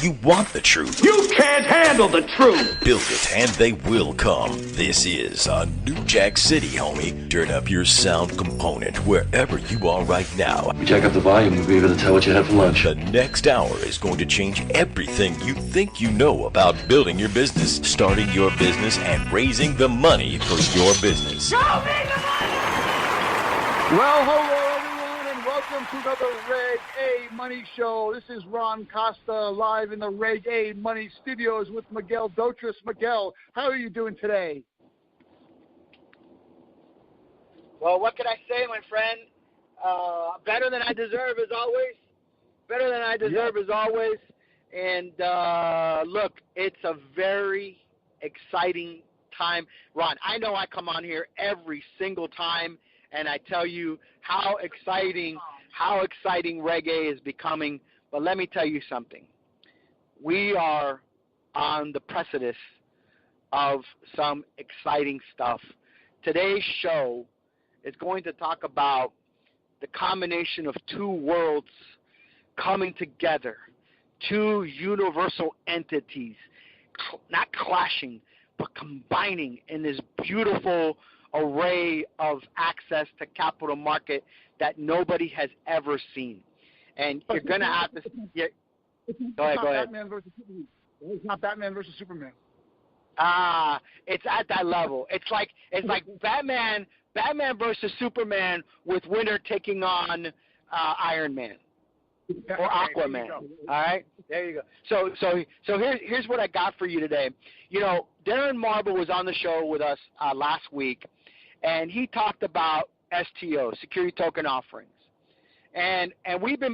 You want the truth. You can't handle the truth. Build it and they will come. This is a New Jack City, homie. Turn up your sound component wherever you are right now. We jack up the volume, we'll be able to tell what you had for lunch. The next hour is going to change everything you think you know about building your business, starting your business, and raising the money for your business. Show me the money! Well, hello everyone, and welcome to another Reg A Money Show. This is Ron Costa live in the Reg A Money Studios with Miguel Dotris. Miguel, how are you doing today? Well, what can I say, my friend? Better than I deserve as always. Better than I deserve as always. And look, it's a very exciting time. Ron, I know I come on here every single time and I tell you how exciting Reg.A is becoming. But let me tell you something. We are on the precipice of some exciting stuff. Today's show is going to talk about the combination of two worlds coming together, two universal entities, not clashing, but combining in this beautiful array of access to capital market that nobody has ever seen. And you're going to have to go ahead. It's not Batman versus Superman. It's at that level. It's like Batman versus Superman with Winter taking on Iron Man or Aquaman. All right, there you go. So here's what I got for you today. You know, Darren Marble was on the show with us last week, and he talked about STO, security token offerings. And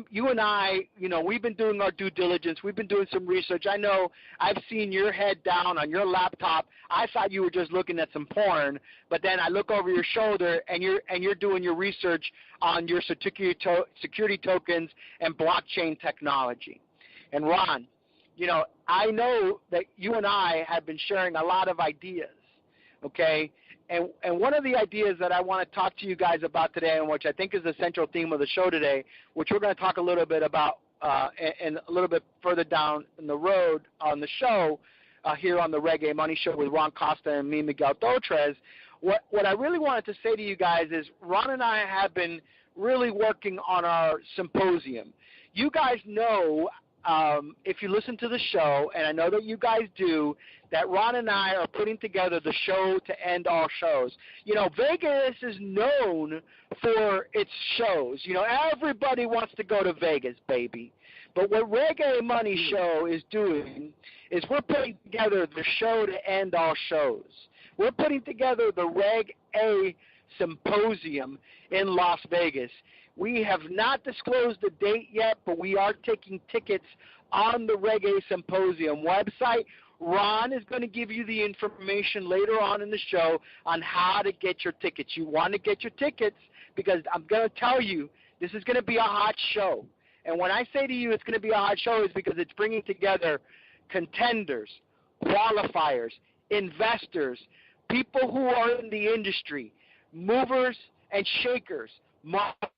you and I, we've been doing our due diligence. We've been doing some research. I know I've seen your head down on your laptop. I thought you were just looking at some porn, but then I look over your shoulder and you're doing your research on your security tokens and blockchain technology. And Ron, I know that you and I have been sharing a lot of ideas, okay? And one of the ideas that I want to talk to you guys about today, and which I think is the central theme of the show today, which we're going to talk a little bit about and a little bit further down in the road on the show here on the Reg.A Money Show with Ron Costa and me, Miguel Dotris. What I really wanted to say to you guys is Ron and I have been really working on our symposium. You guys know, if you listen to the show, and I know that you guys do, that Ron and I are putting together the show to end all shows. Vegas is known for its shows. Everybody wants to go to Vegas, baby. But what Reg.A Money Show is doing is we're putting together the show to end all shows. We're putting together the Reg.A Symposium in Las Vegas. We have not disclosed the date yet, but we are taking tickets on the Reg.A Symposium website. Ron is going to give you the information later on in the show on how to get your tickets. You want to get your tickets because I'm going to tell you this is going to be a hot show. And when I say to you it's going to be a hot show, it's because it's bringing together contenders, qualifiers, investors, people who are in the industry, movers and shakers, market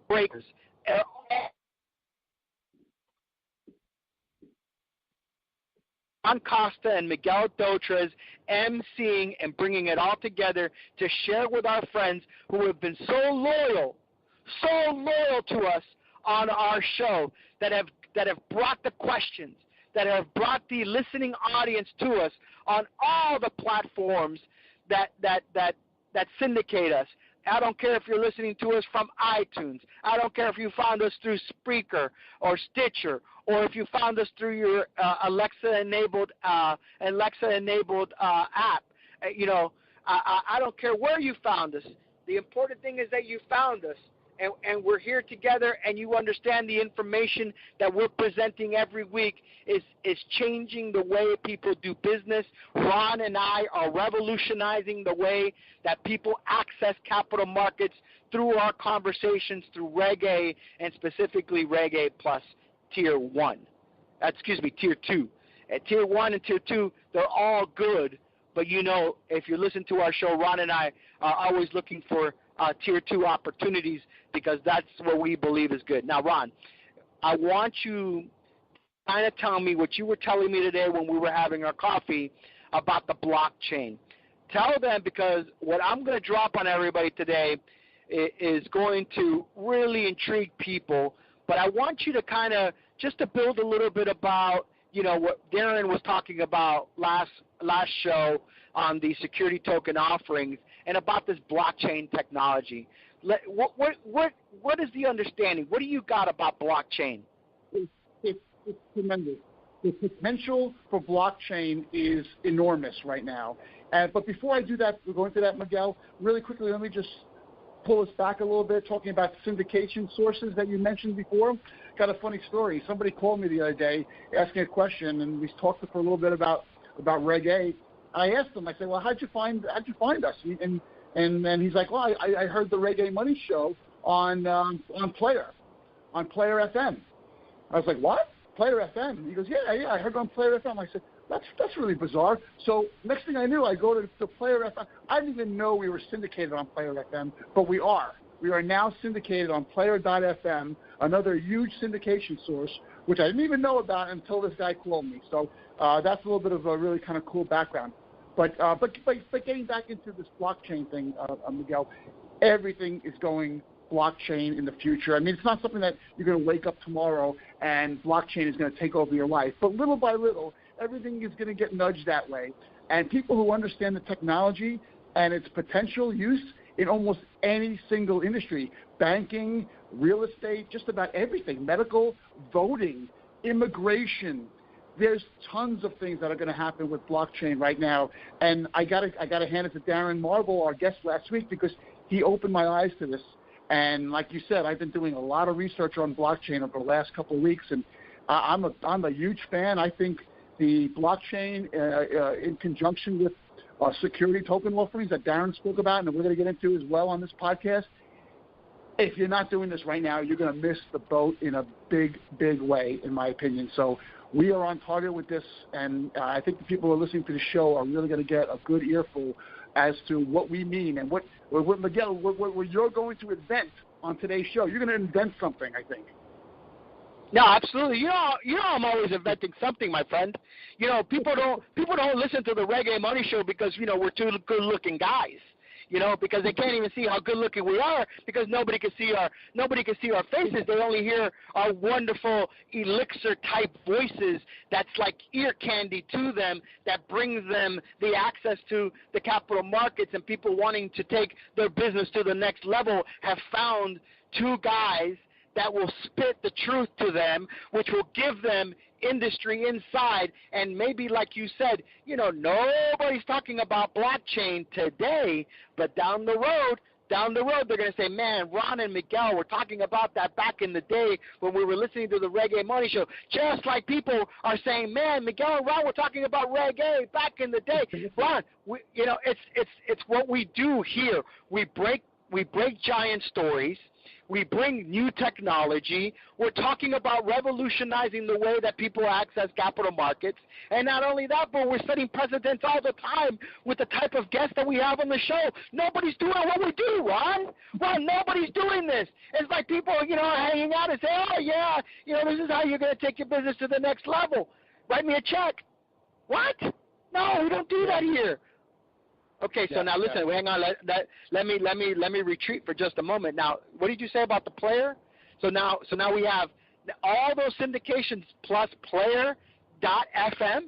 breakers. Ron Costa and Miguel Dotris emceeing and bringing it all together to share with our friends who have been so loyal to us on our show, that have brought the questions, that have brought the listening audience to us on all the platforms that syndicate us. I don't care if you're listening to us from iTunes. I don't care if you found us through Spreaker or Stitcher, or if you found us through your Alexa-enabled app. I don't care where you found us. The important thing is that you found us, and we're here together, and you understand the information that we're presenting every week is changing the way people do business. Ron and I are revolutionizing the way that people access capital markets through our conversations through Reg.A, and specifically Reg.A Plus Tier 1. Tier 2. At Tier 1 and Tier 2, they're all good, but if you listen to our show, Ron and I are always looking for Tier 2 opportunities because that's what we believe is good. Now, Ron, I want you kind of tell me what you were telling me today when we were having our coffee about the blockchain. Tell them, because what I'm going to drop on everybody today is going to really intrigue people, but I want you to kind of just to build a little bit about, you know, what Darren was talking about last show on the security token offerings and about this blockchain technology. What is the understanding? What do you got about blockchain? It's tremendous. The potential for blockchain is enormous right now. But before I do that, we're going to that, Miguel, really quickly, let me just pull us back a little bit, talking about syndication sources that you mentioned before. Got a funny story. Somebody called me the other day asking a question, and we talked for a little bit about Reg A. I asked him, I said, well, how'd you find us? And then he's like, well, I heard the Reg A Money Show on Player FM. I was like, what? Player FM? He goes, yeah, I heard on Player FM. I said, that's really bizarre. So next thing I knew, I go to Player FM. I didn't even know we were syndicated on Player FM, but we are. We are now syndicated on Player.fm, another huge syndication source, which I didn't even know about until this guy called me. So that's a little bit of a really kind of cool background. But getting back into this blockchain thing, Miguel, everything is going blockchain in the future. I mean, it's not something that you're going to wake up tomorrow and blockchain is going to take over your life. But little by little, everything is going to get nudged that way. And people who understand the technology and its potential use in almost any single industry, banking, real estate, just about everything, medical, voting, immigration, there's tons of things that are going to happen with blockchain right now. And I got to hand it to Darren Marble, our guest last week, because he opened my eyes to this. And like you said, I've been doing a lot of research on blockchain over the last couple of weeks, and I'm a huge fan. I think the blockchain in conjunction with security token offerings that Darren spoke about and that we're going to get into as well on this podcast, if you're not doing this right now, you're going to miss the boat in a big, big way, in my opinion. So we are on target with this, and I think the people who are listening to the show are really going to get a good earful as to what we mean and what Miguel, what you're going to invent on today's show. You're going to invent something, I think. No, absolutely. You know, I'm always inventing something, my friend. You know, people don't listen to the Reg A Money Show because, you know, we're two good-looking guys. You know, because they can't even see how good-looking we are because nobody can see our faces. They only hear our wonderful elixir-type voices that's like ear candy to them, that brings them the access to the capital markets, and people wanting to take their business to the next level have found two guys that will spit the truth to them, which will give them industry inside. And maybe, like you said, you know, nobody's talking about blockchain today, but down the road, they're going to say, man, Ron and Miguel were talking about that back in the day when we were listening to the Reg A Money Show. Just like people are saying, man, Miguel and Ron were talking about Reg A back in the day. Ron, you know, it's what we do here. We break giant stories. We bring new technology. We're talking about revolutionizing the way that people access capital markets. And not only that, but we're setting precedents all the time with the type of guests that we have on the show. Nobody's doing what we do, Ron. Ron, nobody's doing this. It's like people, you know, hanging out and say, oh, yeah, you know, this is how you're going to take your business to the next level. Write me a check. What? No, we don't do that here. Okay, so now listen. Hang on. Let me retreat for just a moment. Now, what did you say about the Player? So now we have all those syndications plus Player.fm.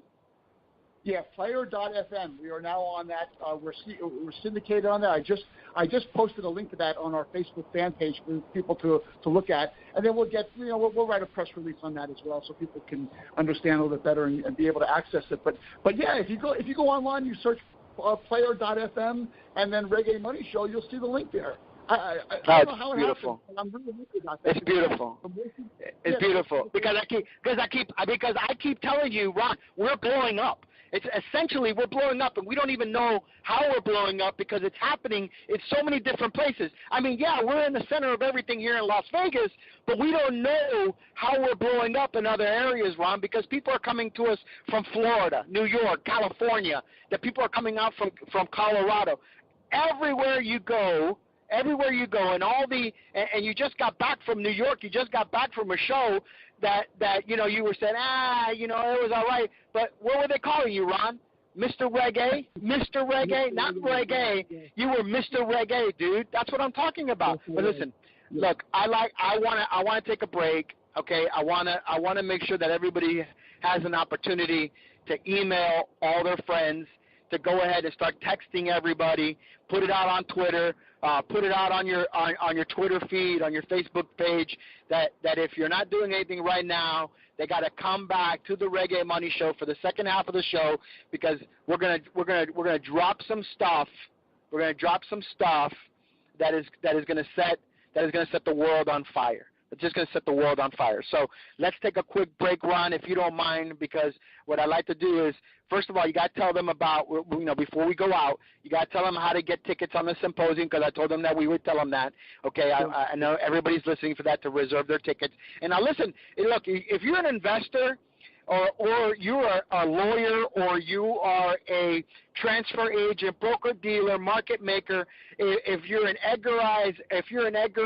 Yeah, Player.fm. We are now on that. We're syndicated on that. I just posted a link to that on our Facebook fan page for people to look at, and then we'll get, you know, we'll write a press release on that as well, so people can understand a little bit better and be able to access it. But yeah, if you go online, you search Player.fm and then Reg A Money Show, you'll see the link there. I don't know how it beautiful. happened. I'm really happy about that. It's beautiful. It's beautiful because I keep telling you, Ron, we're blowing up. It's essentially we're blowing up, and we don't even know how we're blowing up because it's happening in so many different places. I mean, yeah, we're in the center of everything here in Las Vegas, but we don't know how we're blowing up in other areas, Ron, because people are coming to us from Florida, New York, California. That people are coming out from Colorado. Everywhere you go, and you just got back from New York, you just got back from a show, that you were saying, it was all right. But what were they calling you, Ron? Mr. Reg.A? Mr. Reg.A? Not Reg.A. You were Mr. Reg.A, dude. That's what I'm talking about. But listen, look, I want to take a break. Okay, I want to make sure that everybody has an opportunity to email all their friends, to go ahead and start texting everybody, put it out on Twitter, put it out on your Twitter feed, on your Facebook page, that if you're not doing anything right now, they got to come back to the Reg A Money Show for the second half of the show, because we're gonna drop some stuff. We're gonna drop some stuff that is gonna set the world on fire. It's just going to set the world on fire. So let's take a quick break, Ron, if you don't mind, because what I like to do is, first of all, you got to tell them about, before we go out, you got to tell them how to get tickets on the symposium, because I told them that we would tell them that. Okay, I know everybody's listening for that, to reserve their tickets. And now listen, look, if you're an investor, or you are a lawyer, or you are a transfer agent, broker dealer, market maker, if you're an Edgar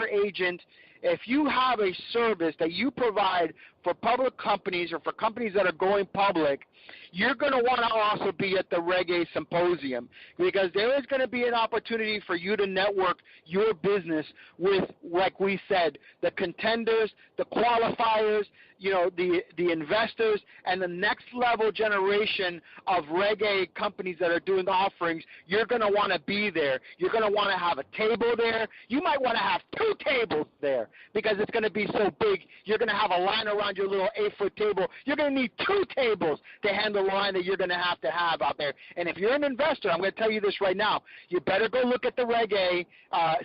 agent, if you have a service that you provide for public companies or for companies that are going public, you're going to want to also be at the Reg A Symposium, because there is going to be an opportunity for you to network your business with, like we said, the contenders, the qualifiers, the investors, and the next level generation of Reg A companies that are doing offerings. You're going to want to be there. You're going to want to have a table there. You might want to have 2 tables there, because it's going to be so big. You're going to have a line around your little 8-foot table. You're going to need 2 tables to handle the line that you're going to have out there. And if you're an investor, I'm going to tell you this right now, you better go look at the Reg A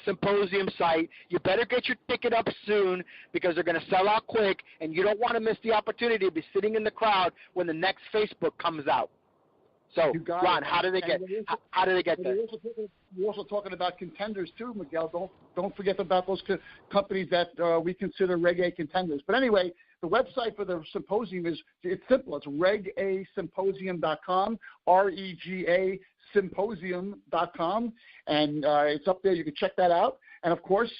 Symposium site. You better get your ticket up soon, because they're going to sell out quick, and you don't want to miss the opportunity to be sitting in the crowd when the next Facebook comes out. So, Ron, how do they get there? We're also talking about contenders too, Miguel. Don't forget about those companies that we consider Reg A contenders. But anyway, the website for the symposium it's simple. It's regasymposium.com, REGA Symposium.com, and it's up there. You can check that out. And of course,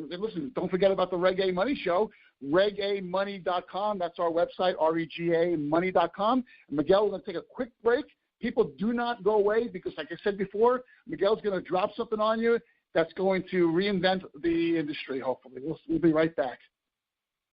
listen, don't forget about the Reg A Money Show. RegAmoney.com. That's our website, REGAmoney.com. And Miguel, we're going to take a quick break. People, do not go away, because like I said before, Miguel's going to drop something on you that's going to reinvent the industry, hopefully. We'll be right back.